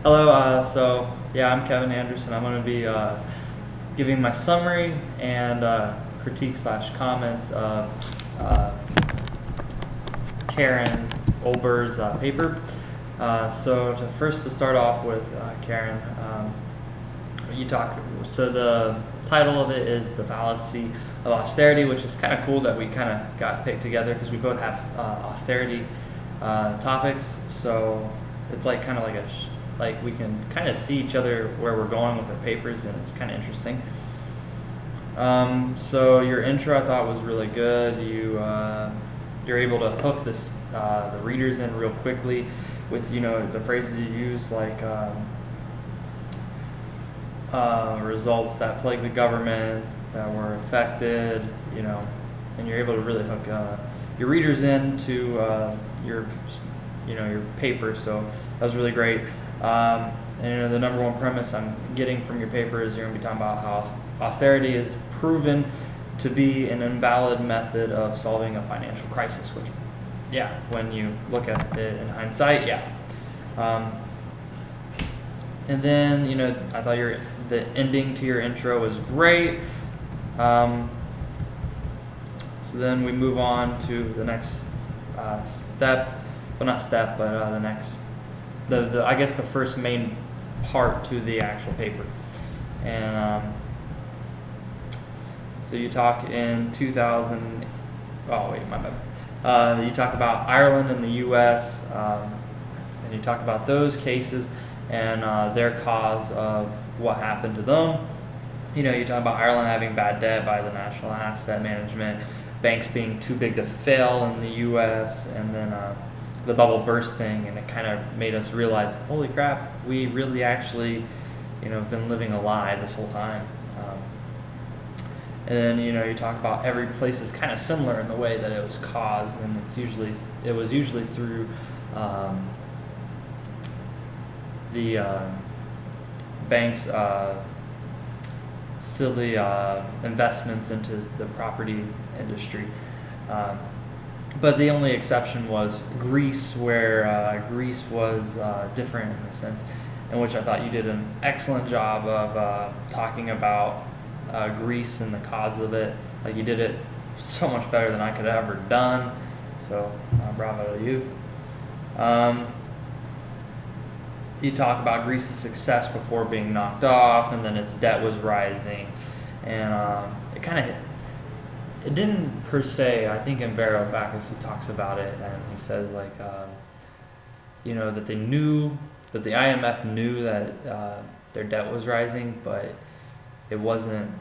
Hello, I'm Kevin Anderson. I'm going to be giving my summary and critique slash comments of uh, Karen Olber's paper. To start off with Karen, so the title of it is The Fallacy of Austerity, which is kind of cool that we kind of got picked together because we both have austerity topics. So it's like kind of like like we can kind of see each other where we're going with our papers, and it's kind of interesting. So your intro I thought was really good. You're able to hook the readers in real quickly with the phrases you use, like results that plague the government that were affected, and you're able to really hook your readers into your paper. So that was really great. And the number one premise I'm getting from your paper is you're going to be talking about how austerity is proven to be an invalid method of solving a financial crisis, which, yeah, when you look at it in hindsight, yeah. And then, I thought the ending to your intro was great. So then we move on to the next step. Well, not step, but the next, I guess the first main part to the actual paper. And so you talk in 2000. Oh wait, my bad. You talk about Ireland and the U.S. And you talk about those cases and their cause of what happened to them. You talk about Ireland having bad debt by the National Asset Management, banks being too big to fail in the U.S., and then the bubble bursting, and it kind of made us realize, holy crap, we really actually, have been living a lie this whole time. And then you talk about every place is kind of similar in the way that it was caused, and it was usually through the banks' silly investments into the property industry. But the only exception was Greece, where Greece was different in the sense in which I thought you did an excellent job of talking about Greece and the cause of it. Like, you did it so much better than I could have ever done. So bravo to you. You talk about Greece's success before being knocked off, and then its debt was rising, and it didn't per se. I think in Varoufakis he talks about it, and he says that they knew that the IMF knew that their debt was rising, but it wasn't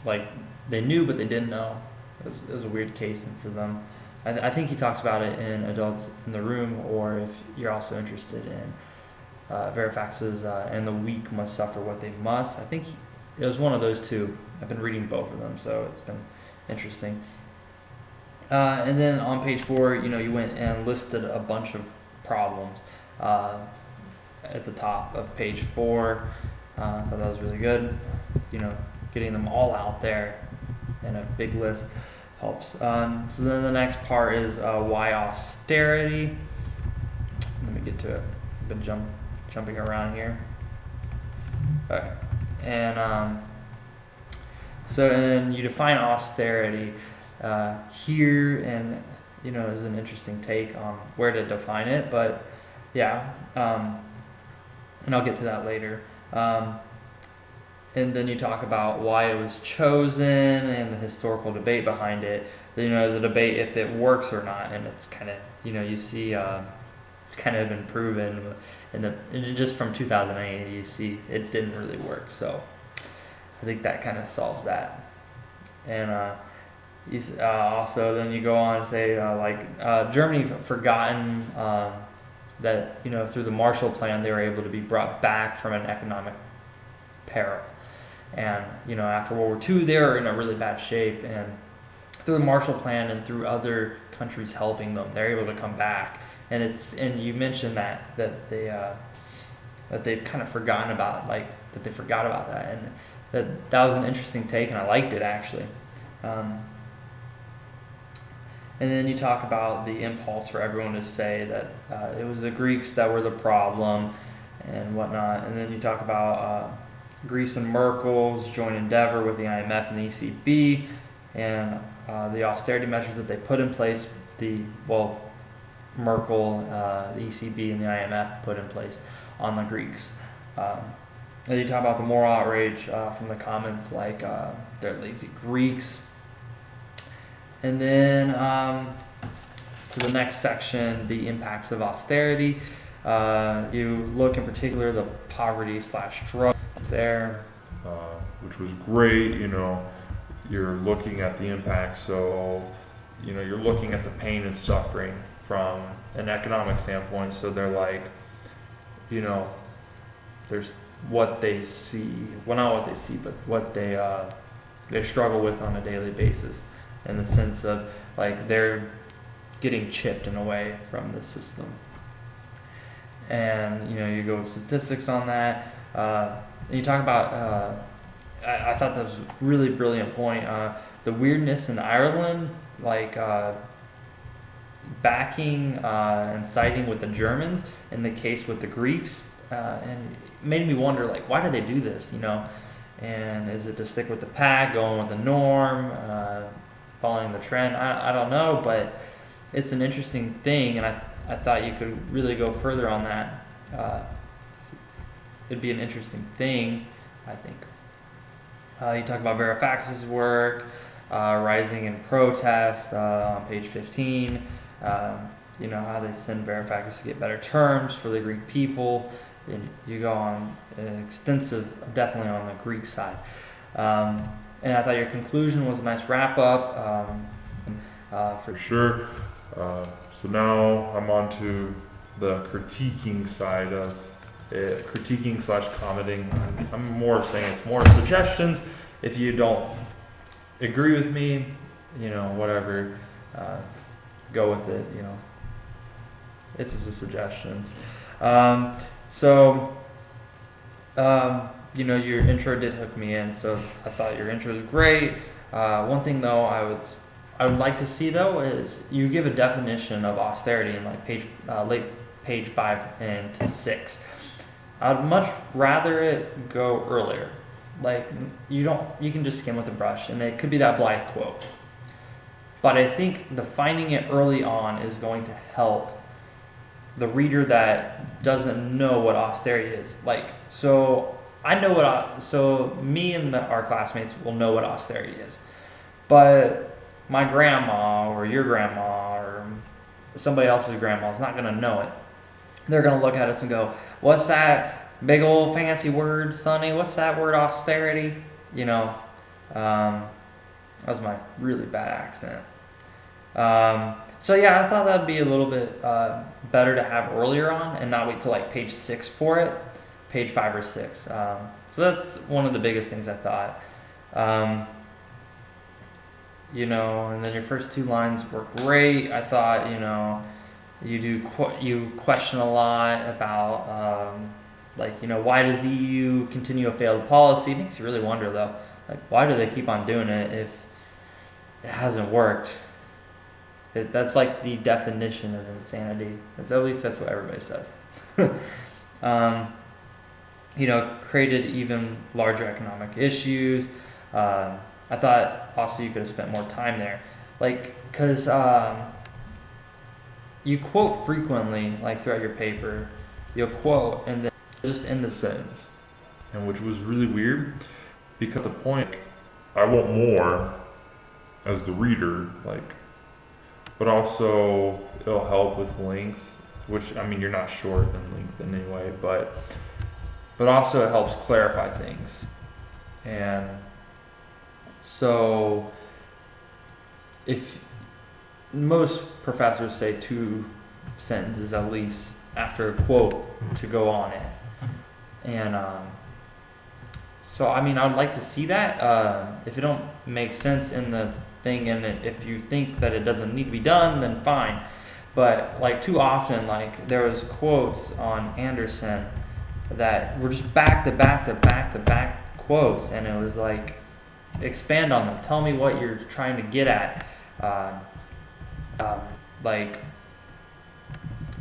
like they knew, but they didn't know. It was a weird case for them. I think he talks about it in Adults in the Room, or if you're also interested in Varoufakis's "And the Weak Must Suffer What They Must." I think it was one of those two. I've been reading both of them, so it's been interesting. And then on page 4, you went and listed a bunch of problems at the top of page 4. I thought that was really good. Getting them all out there in a big list helps. So then the next part is why austerity. Let me get to it. I've been jumping around here. Okay. And so then you define austerity here, and is an interesting take on where to define it. But yeah, and I'll get to that later. And then you talk about why it was chosen and the historical debate behind it. The debate if it works or not, and it's kind of you see it's kind of been proven and just from 2008 you see it didn't really work. So I think that kind of solves that. And also then you go on to say Germany forgotten that through the Marshall Plan they were able to be brought back from an economic peril. And after World War II they were in a really bad shape, and through the Marshall Plan and through other countries helping them, they're able to come back. And you mentioned that they've kind of forgotten about that they forgot about that, and that was an interesting take, and I liked it actually. And then you talk about the impulse for everyone to say that it was the Greeks that were the problem, and whatnot. And then you talk about Greece and Merkel's joint endeavor with the IMF and the ECB, and the austerity measures that they put in place. Merkel, the ECB, and the IMF put in place on the Greeks. And you talk about the moral outrage from the comments like they're lazy Greeks. And then to the next section, the impacts of austerity. You look in particular the poverty/struggle there, which was great. You're looking at the impact, so you're looking at the pain and suffering from an economic standpoint. So they're like, there's what they see, well, not what they see, but what they struggle with on a daily basis, in the sense of like they're getting chipped in a way from the system. And you go with statistics on that. And you talk about I thought that was a really brilliant point, the weirdness in Ireland, like backing and siding with the Germans in the case with the Greeks, and it made me wonder, like, why do they do this, and is it to stick with the pack, going with the norm, following the trend? I don't know, but it's an interesting thing, and I thought you could really go further on that. It'd be an interesting thing, I think. You talk about Varoufakis' work, rising in protest on page 15. How they send Varoufakis to get better terms for the Greek people. And you go on an extensive, definitely on the Greek side. And I thought your conclusion was a nice wrap up. For sure. So now I'm on to the critiquing side of it, critiquing/commenting. I'm more saying it's more suggestions. If you don't agree with me, whatever, go with it. It's just a suggestions. Your intro did hook me in, so I thought your intro was great. One thing though I would like to see though is you give a definition of austerity in like page 5 and to 6. I'd much rather it go earlier. Like you can just skim with a brush, and it could be that Blythe quote. But I think defining it early on is going to help the reader that doesn't know what austerity is. Like, so I know me and our classmates will know what austerity is, but my grandma or your grandma or somebody else's grandma is not going to know it. They're going to look at us and go, "What's that big old fancy word, Sonny? What's that word, austerity?" That was my really bad accent. I thought that'd be a little bit better to have earlier on and not wait till like page 6 for it, page 5 or 6. So that's one of the biggest things I thought. And then your first 2 lines were great. I thought, you question a lot about why does the EU continue a failed policy? It makes you really wonder though, like, why do they keep on doing it if it hasn't worked? That's like the definition of insanity. At least that's what everybody says. Created even larger economic issues. I thought also you could have spent more time there, because you quote frequently, like throughout your paper, you'll quote and then just end the sentence, and which was really weird, because the point, I want more as the reader, but also it'll help with length, which, you're not short in length in any way, but also it helps clarify things. And so if most professors say 2 sentences at least after a quote to go on it. And I would like to see that. If it don't make sense in the thing, and if you think that it doesn't need to be done, then fine. But too often, there was quotes on Anderson that were just back to back to back to back quotes, and it was like, expand on them. Tell me what you're trying to get at.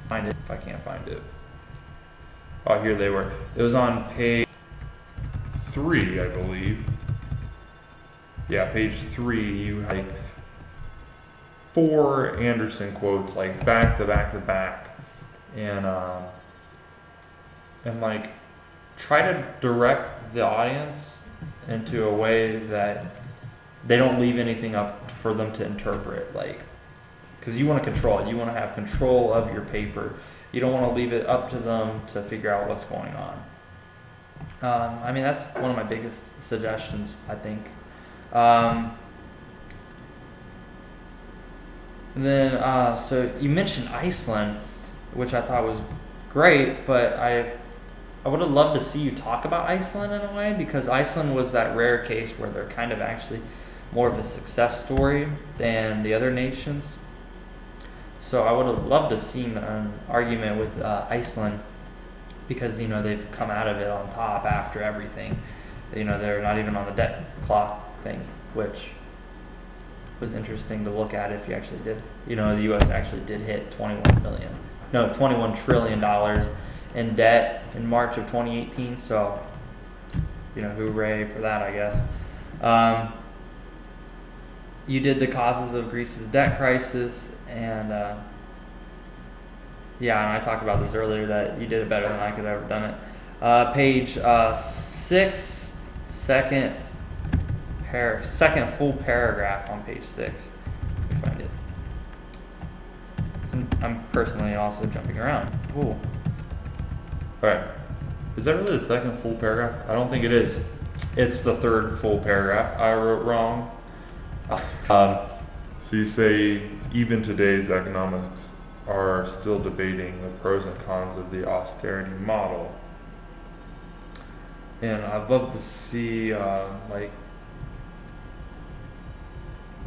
Find it if I can't find it. Oh, here they were. It was on page 3, I believe. Yeah, page 3. You had like 4 Anderson quotes, like back to back to back, and like try to direct the audience into a way that they don't leave anything up for them to interpret, like, because you want to control it. You want to have control of your paper. You don't want to leave it up to them to figure out what's going on. I mean, that's one of my biggest suggestions, I think. And then, so you mentioned Iceland, which I thought was great, but I would have loved to see you talk about Iceland in a way, because Iceland was that rare case where they're kind of actually more of a success story than the other nations. So I would have loved to see an argument with Iceland, because they've come out of it on top after everything. They're not even on the debt clock thing, which was interesting to look at if you actually did. The U.S. actually did hit $21 trillion in debt in March of 2018. So, hooray for that, I guess. You did the causes of Greece's debt crisis, and and I talked about this earlier, that you did it better than I could have ever done it. Page 6, second full paragraph on page 6. Let me find it. I'm personally also jumping around. Cool. Alright. Is that really the second full paragraph? I don't think it is. It's the third full paragraph. I wrote wrong. So you say, even today's economics are still debating the pros and cons of the austerity model. And I'd love to see, is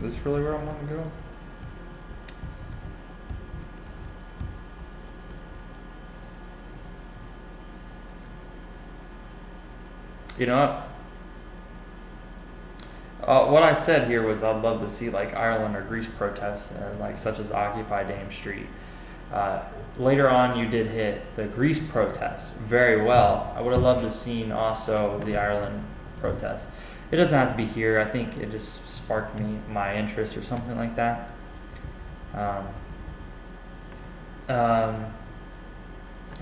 this really where I want to go? What I said here was I'd love to see Ireland or Greece protests, such as Occupy Dame Street. Later on, you did hit the Greece protests very well. I would have loved to seen also the Ireland protests. It doesn't have to be here. I think it just sparked my interest or something like that. I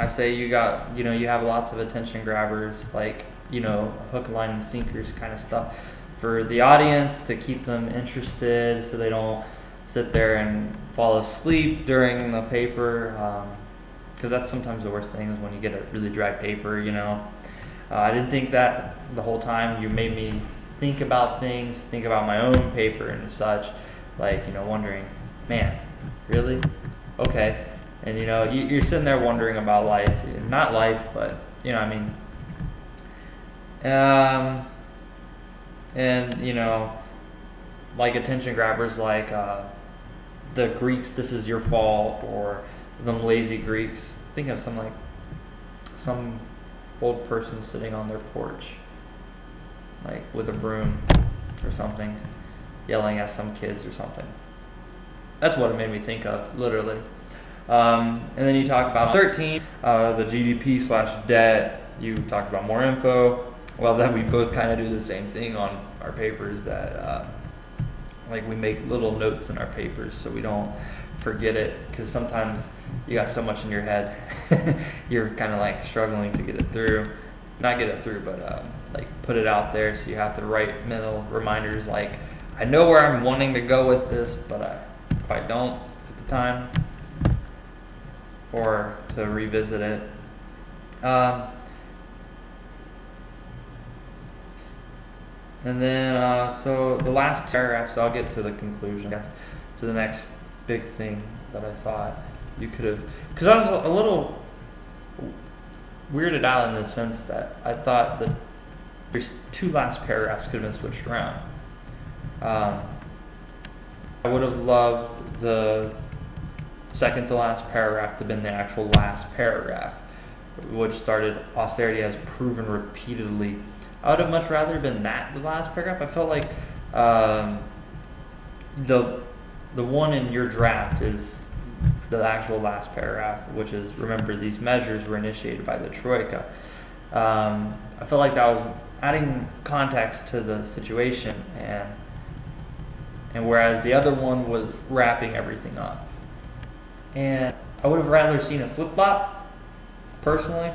say you have lots of attention grabbers, hook, line, and sinkers kind of stuff for the audience to keep them interested, so they don't sit there and fall asleep during the paper, because that's sometimes the worst thing, is when you get a really dry paper. I didn't think that the whole time. You made me think about things, think about my own paper and such, wondering, man, really? Okay. And you're sitting there wondering about life, not life, but and attention grabbers the Greeks, this is your fault, or them lazy Greeks. Think of some old person sitting on their porch, with a broom or something, yelling at some kids or something. That's what it made me think of, literally. And then you talk about 13, the GDP/debt. You talk about more info. Well, that we both kind of do the same thing on our papers, that we make little notes in our papers so we don't forget it, because sometimes you got so much in your head you're kind of struggling to get it through, not get it through, but put it out there, so you have to write mental reminders, I know where I'm wanting to go with this, but I quite don't at the time, or to revisit it. And then, so the last paragraph, so I'll get to the conclusion, to the next big thing that I thought you could have, because I was a little weirded out in the sense that I thought that your 2 last paragraphs could have been switched around. I would have loved the second to last paragraph to have been the actual last paragraph, which started, austerity has proven repeatedly. I would have much rather been that the last paragraph. I felt like the one in your draft is the actual last paragraph, which is, remember, these measures were initiated by the Troika. I felt like that was adding context to the situation, and whereas the other one was wrapping everything up. And I would have rather seen a flip-flop, personally.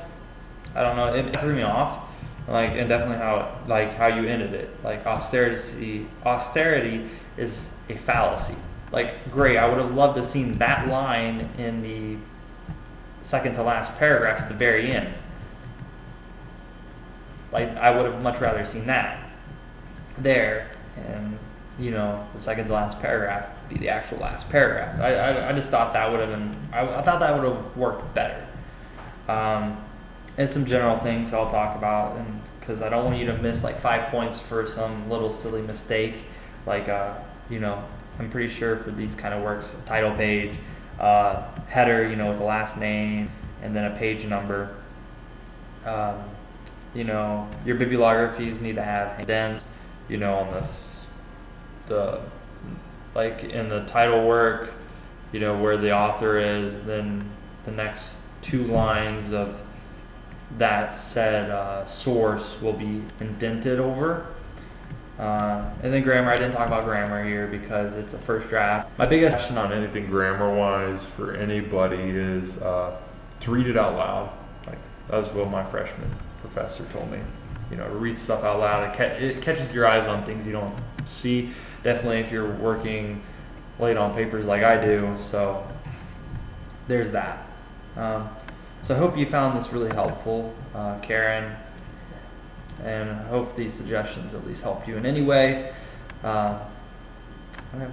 I don't know, it threw me off. Like, and definitely how you ended it. Like, austerity is a fallacy. Like, great, I would have loved to have seen that line in the second to last paragraph at the very end. Like, I would have much rather seen that there, and the second to last paragraph be the actual last paragraph. I just thought that would have been, I thought that would have worked better. And some general things I'll talk about, and because I don't want you to miss like 5 points for some little silly mistake, like I'm pretty sure for these kind of works, a title page, header, with the last name, and then a page number. Your bibliographies need to have indents, on like in the title work, where the author is, then the next 2 lines of that said source will be indented over. And then grammar, I didn't talk about grammar here because it's a first draft. My biggest question on Anything grammar-wise for anybody is to read it out loud. Like, that was what my freshman professor told me. Read stuff out loud. It catches your eyes on things you don't see. Definitely if you're working late on papers like I do. So there's that. So I hope you found this really helpful, Karen, and I hope these suggestions at least help you in any way. Okay.